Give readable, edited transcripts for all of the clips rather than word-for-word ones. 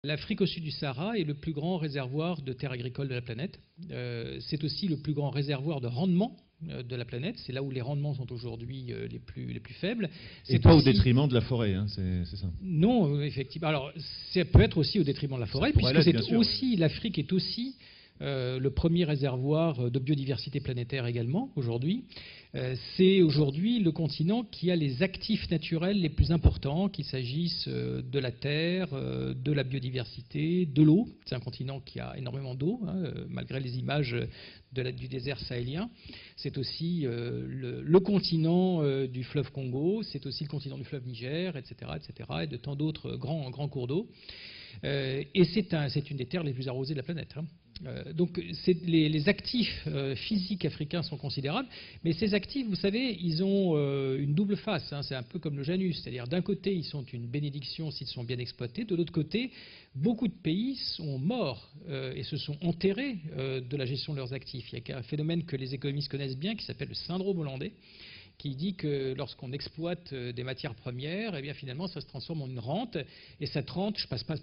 L'Afrique au sud du Sahara est le plus grand réservoir de terres agricoles de la planète. C'est aussi le plus grand réservoir de rendement de la planète. C'est là où les rendements sont aujourd'hui les plus faibles. Et pas au détriment de la forêt, hein, c'est ça? Non, effectivement. Alors, ça peut être aussi au détriment de la forêt, puisque c'est aussi, l'Afrique est aussi le premier réservoir de biodiversité planétaire également aujourd'hui. C'est aujourd'hui le continent qui a les actifs naturels les plus importants, qu'il s'agisse de la terre, de la biodiversité, de l'eau. C'est un continent qui a énormément d'eau, hein, malgré les images du désert sahélien. C'est aussi le continent du fleuve Congo, c'est aussi le continent du fleuve Niger, etc., et de tant d'autres grands cours d'eau. Et c'est une des terres les plus arrosées de la planète. Hein. Donc les actifs physiques africains sont considérables, mais ces actifs, vous savez, ils ont une double face, hein, c'est un peu comme le Janus, c'est-à-dire d'un côté ils sont une bénédiction s'ils sont bien exploités, de l'autre côté beaucoup de pays sont morts et se sont enterrés de la gestion de leurs actifs. Il y a un phénomène que les économistes connaissent bien qui s'appelle le syndrome hollandais, qui dit que lorsqu'on exploite des matières premières, eh bien finalement ça se transforme en une rente, et cette rente, je passe pas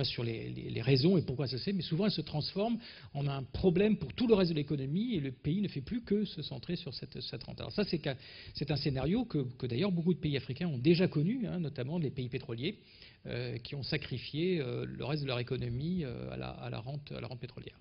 sur les raisons et pourquoi ça se fait, mais souvent elle se transforme en un problème pour tout le reste de l'économie et le pays ne fait plus que se centrer sur cette rente. Alors ça, c'est un scénario que d'ailleurs beaucoup de pays africains ont déjà connu, hein, notamment les pays pétroliers qui ont sacrifié le reste de leur économie à la rente pétrolière.